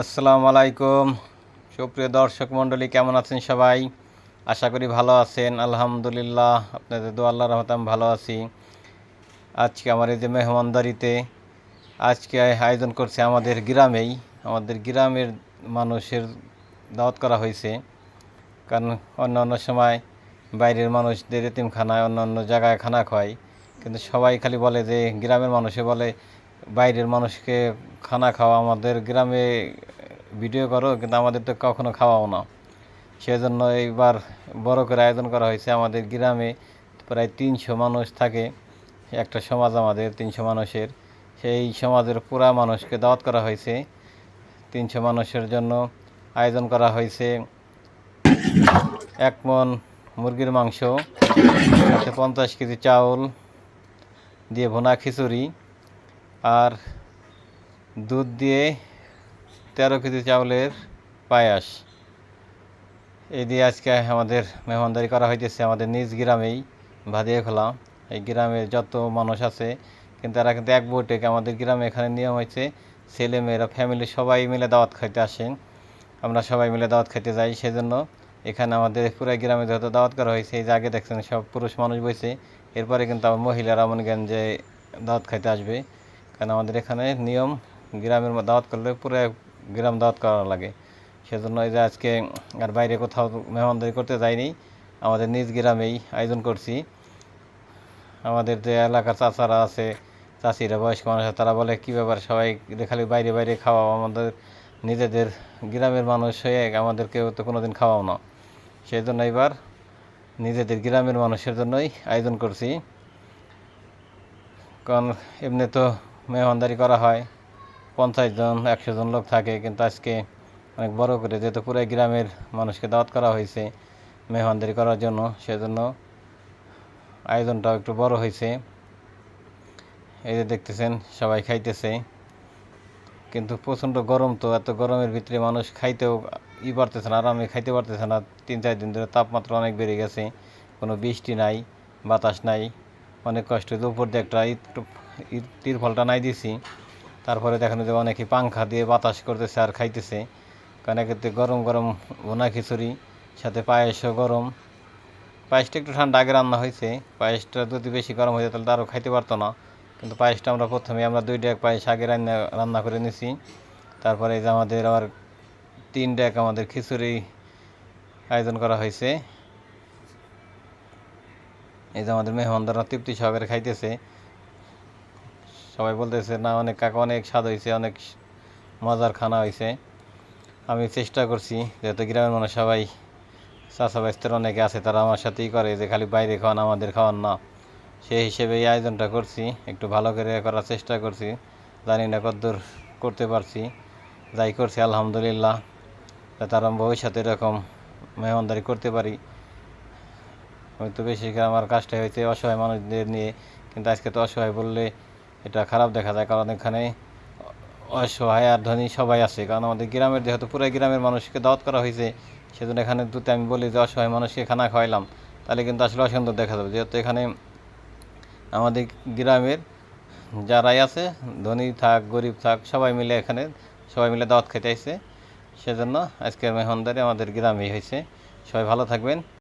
আসসালামু আলাইকুম। সুপ্রিয় দর্শক মণ্ডলী, কেমন আছেন সবাই? আশা করি ভালো আছেন। আলহামদুলিল্লাহ, আপনাদের দোয়া আল্লাহর রহমতে আমি ভালো আছি। আজকে আমার এই যে মেহমানদারিতে আজকে আয়োজন করছে আমাদের গ্রামের মানুষের দাওয়াত করা হয়েছে। কারণ অন্য সময় বাইরের মানুষদের এতিমখানায় অন্য জায়গায় খানা খায়, কিন্তু সবাই খালি বলে যে গ্রামের মানুষে বলে বাইরের মানুষকে খানা খাওয়া, আমাদের গ্রামে ভিডিও করো, কিন্তু আমাদের তো কখনো খাওয়াও না। সেজন্য এইবার বড় করে আয়োজন করা হয়েছে। আমাদের গ্রামে প্রায় 300 মানুষ থাকে, একটা সমাজ আমাদের 300 মানুষের। সেই সমাজের পুরা মানুষকে দাওয়াত করা হয়েছে। 300 মানুষের জন্য আয়োজন করা হয়েছে 1 মণ মুরগির মাংস, সাথে 50 কেজি চাউল দিয়ে ভুনা খিচুড়ি, আর দুধ দিয়ে 13 কেজি চাউলের পায়াস। এই দিয়ে আজকে আমাদের মেহমানদারি করা হইতেছে আমাদের নিজ গ্রামেই, ভাদিয়াখোলা। এই গ্রামের যত মানুষ আছে কিন্তু তারা কিন্তু এক বটে আমাদের গ্রামে এখানে নিয়ম হয়েছে, ছেলেমেয়েরা ফ্যামিলি সবাই মিলে দাওয়াত খাইতে আসেন। আমরা সবাই মিলে দাওয়াত খাইতে যাই। সেজন্য এখানে আমাদের পুরো গ্রামে যত দাওয়াত করা হয়েছে, এই যে আগে দেখছেন সব পুরুষ মানুষ বসে, এরপরে কিন্তু আমার মহিলারা মনে করেন যে দাওয়াত খাইতে আসবে। কারণ আমাদের এখানে নিয়ম, গ্রামের দাওয়াত করলে পুরো গ্রাম দাওয়াত করা লাগে। সেজন্য এই যে আজকে আর বাইরে কোথাও মেহমানদারি করতে যাইনি, আমাদের নিজ গ্রামেই আয়োজন করছি। আমাদের যে এলাকার চাচারা আছে, চাচিরা, বয়স্ক মানুষ আছে, তারা বলে কী ব্যাপার সবাই খালি বাইরে বাইরে খাওয়াও, আমাদের নিজেদের গ্রামের মানুষ হয়ে আমাদেরকেও তো কোনো দিন খাওয়াও না। সেই জন্য এবার নিজেদের গ্রামের মানুষের জন্যই আয়োজন করছি। কারণ এমনি তো মেহমানদারি করা হয় 50 জন 100 জন লোক থাকে, কিন্তু আজকে অনেক বড় করে যেহেতু পুরো গ্রামের মানুষকে দাওয়াত করা হয়েছে মেহমানদারি করার জন্য, সেজন্য আয়োজনটাও একটু বড় হয়েছে। এই যে দেখতেছেন সবাই খাইতেছে, কিন্তু প্রচণ্ড গরম, তো এত গরমের ভিতরে মানুষ খাইতেও পারতেছে না, আরামে খাইতে পারতেছে না। 3-4 দিন ধরে তাপমাত্রা অনেক বেড়ে গেছে, কোনো বৃষ্টি নাই, বাতাস নাই, অনেক কষ্ট। উপর দিয়ে একটা তিরফলটা নাই দিছি, তারপরে দেখানো যে অনেকে পাংখা দিয়ে বাতাস করতেছে আর খাইতেছে। কারণ এক্ষেত্রে গরম গরম ভুনা খিচুড়ি, সাথে পায়েসও গরম। পায়েসটা একটু ঠান্ডা আগে রান্না হয়েছে, পায়েসটা যদি বেশি গরম হয়ে যেত তাহলে আরও খাইতে পারতো না। কিন্তু পায়েসটা আমরা প্রথমে 2 ডেক পায়েস আগে রান্না করে নিছি। তারপরে এই যে আমাদের আবার 3 ডেক আমাদের খিচুড়ি আয়োজন করা হয়েছে। এই যে আমাদের মেহমানদাররা তৃপ্তি সহকারে খাইতেছে, সবাই বলতেছে না অনেক কাকা অনেক স্বাদ হয়েছে, অনেক মজার খানা হয়েছে। আমি চেষ্টা করছি, যেহেতু গ্রামের মানুষ সবাই চাচা বাইস্তের অনেকে আছে, তারা আমার সাথেই করে যে খালি বাইরে খাওয়ান, আমাদের খাওয়ান না। সেই হিসেবে এই আয়োজনটা করছি, একটু ভালো করে করার চেষ্টা করছি। জানি না কতদূর করতে পারছি, যাই করছি আলহামদুলিল্লাহ। তারা ভবিষ্যতে এরকম মেহমানদারি করতে পারি। হয়তো বেশি আমার কাজটা হয়েছে অসহায় মানুষদের নিয়ে, কিন্তু আজকে তো অসহায় বললে এটা খারাপ দেখা যায়, কারণ এখানে অসহায় আর ধনী সবাই আছে। কারণ আমাদের গ্রামের যেহেতু পুরো গ্রামের মানুষকে দাওয়াত করা হয়েছে, সেজন্য এখানে যদি আমি বলি যে অসহায় মানুষকে খানা খাওয়াইলাম, তাহলে কিন্তু আসলে অসুন্দর দেখা যাবে। যেহেতু এখানে আমাদের গ্রামের যারাই আছে, ধনী থাক গরিব থাক, সবাই মিলে দাওয়াত খেতে আসছে। সেজন্য আজকের মেহমানদারি আমাদের গ্রামেই হয়েছে। সবাই ভালো থাকবেন।